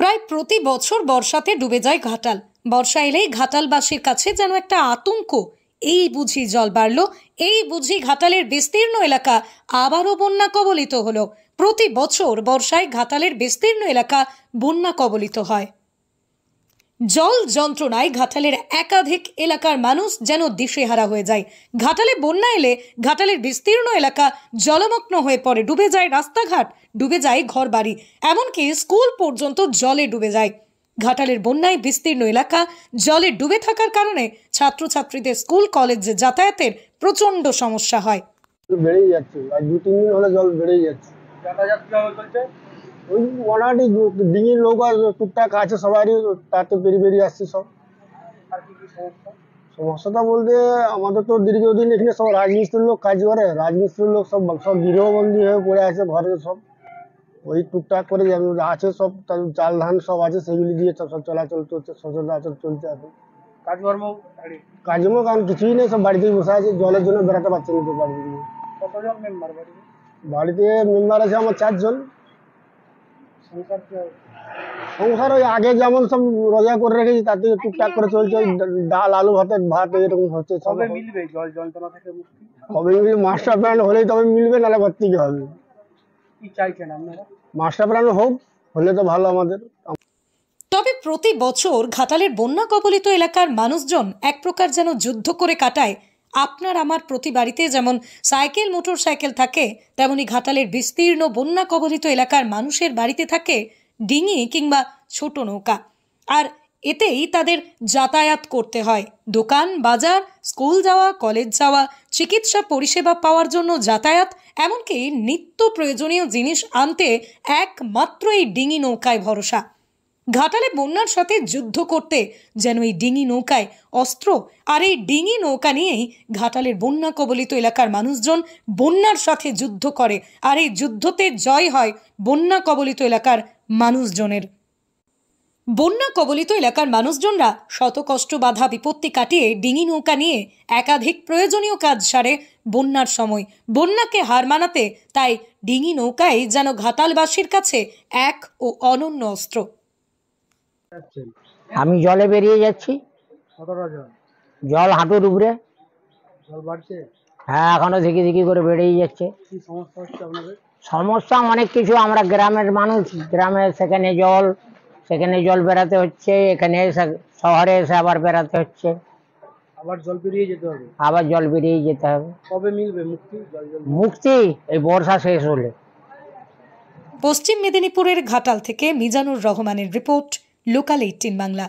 প্রায় প্রতি বছর বর্ষাতে ডুবে যায় ঘাটাল। বর্ষা এলেই ঘাটালবাসীর কাছে যেন একটা আতঙ্ক। এই বুঝি জল বাড়লো, এই বুঝি ঘাটালের বিস্তীর্ণ এলাকা আবারও বন্যা কবলিত হলো। প্রতি বছর বর্ষায় ঘাটালের বিস্তীর্ণ এলাকা বন্যা কবলিত হয়। জল যন্ত্রণায় ঘাটালের একাধিক এলাকার মানুষ যেন দিশেহারা হয়ে যায়। ঘাটালে বন্যা এলে ঘাটালের বিস্তীর্ণ এলাকা জলমগ্ন হয়ে পড়ে, ডুবে যায় রাস্তাঘাট, ডুবে যায় ঘরবাড়ি, এমনকি স্কুল পর্যন্ত জলে ডুবে যায়। ঘাটালের বন্যায় বিস্তীর্ণ এলাকা জলে ডুবে থাকার কারণে ছাত্রছাত্রীদের স্কুল কলেজে যাতায়াতের প্রচন্ড সমস্যা হয়। বেড়েই যাচ্ছে, আর 2-3 দিন হলে জল বেড়েই যাচ্ছে। যাতায়াত কিভাবে চলছে? ওই মোটামুটি ডিঙির লোক আর টুকটাক আছে, সবারই তাতে বেরিয়ে আসছে সব। আর কি কি সমস্যা? সমস্যাটা বলতে আমাদের তো দীর্ঘদিন এখানে সব রাজমিস্ত্রির লোক কাজ করে, রাজমিস্ত্রির লোক সব গৃহবন্দী হয়ে পড়ে আছে ঘরে। সব ওই টুকটাক করে আছে, সব চাল ধান সব আছে, সেগুলি দিয়ে সব চলাচল চলছে, সচরাচর চলছে এখন। কাজকর্ম কারণ কিছুই নেই, সব বাড়িতেই বসে আছে, জলের জন্য বেড়াতে পারছে না তো বাড়িতে। কতজন মেম্বার বাড়িতে? বাড়িতে মেম্বার আছে আমার 4 জন। সংসার সংসার ওই আগে যেমন সব রোজা করে রেখেছি তাতে টুকটাক করে চলছে, ওই ডাল আলু ভাত এরকম হচ্ছে। কবে মিলবে জল যন্ত্রণা থেকে মুক্তি? কবে মিলবে? মাস্টার প্ল্যান হলেই তবে মিলবে, নাহলে ঘর থেকে হবে। কি চাইছেন আপনারা? মাস্টার প্ল্যান হোক, হলে তো ভালো আমাদের। তবে প্রতি বছর ঘাটালের বন্যা কবলিত এলাকার মানুষজন এক প্রকার যেন যুদ্ধ করে কাটায়। আপনার আমার প্রতি বাড়িতে যেমন সাইকেল মোটর সাইকেল থাকে, তেমনি ঘাটালের বিস্তীর্ণ বন্যা কবলিত এলাকার মানুষের বাড়িতে থাকে ডিঙি কিংবা ছোট নৌকা। আর এতেই তাদের যাতায়াত করতে হয়। দোকান বাজার, স্কুল যাওয়া, কলেজ যাওয়া, চিকিৎসা পরিষেবা পাওয়ার জন্য যাতায়াত, এমনকি নিত্য প্রয়োজনীয় জিনিস আনতে একমাত্র এই ডিঙি নৌকায় ভরসা। ঘাটালে বন্যার সাথে যুদ্ধ করতে যেন এই ডিঙি নৌকায় অস্ত্র। আর এই ডিঙি নৌকা নিয়েই ঘাটালের বন্যা কবলিত এলাকার মানুষজন বন্যার সাথে যুদ্ধ করে, আর এই যুদ্ধতে জয় হয় বন্যা কবলিত এলাকার মানুষজনের। বন্যা কবলিত এলাকার মানুষজনরা শত কষ্ট বাধা বিপত্তি কাটিয়ে ডিঙি নৌকা নিয়ে একাধিক প্রয়োজনীয় কাজ সারে বন্যার সময়। বন্যাকে হার মানাতে তাই ডিঙি নৌকাই যেন ঘাটালবাসীর কাছে এক ও অনন্য অস্ত্র। আমি জলে বেরিয়ে যাচ্ছি। কতটা জল? জল হাঁটুর উপরে। জল বাড়ছে? হ্যাঁ, এখনো ধিকি করে বেড়েই যাচ্ছে। কি সমস্যা হচ্ছে আপনাদের? সমস্যা অনেক কিছু। আমরা গ্রামের মানুষ, গ্রামে সেখানে জল বেড়াতে হচ্ছে, এখানে এসে শহরে এসে আবার বেড়াতে হচ্ছে, আবার জল বেরিয়ে যেতে হবে। আবার জল বেরিয়ে যেতে হবে। কবে মিলবে মুক্তি? মুক্তি এই বর্ষা শেষ হলে। পশ্চিম মেদিনীপুরের ঘাটাল থেকে মিজানুর রহমানের রিপোর্ট, লোকাল 18 বাংলা।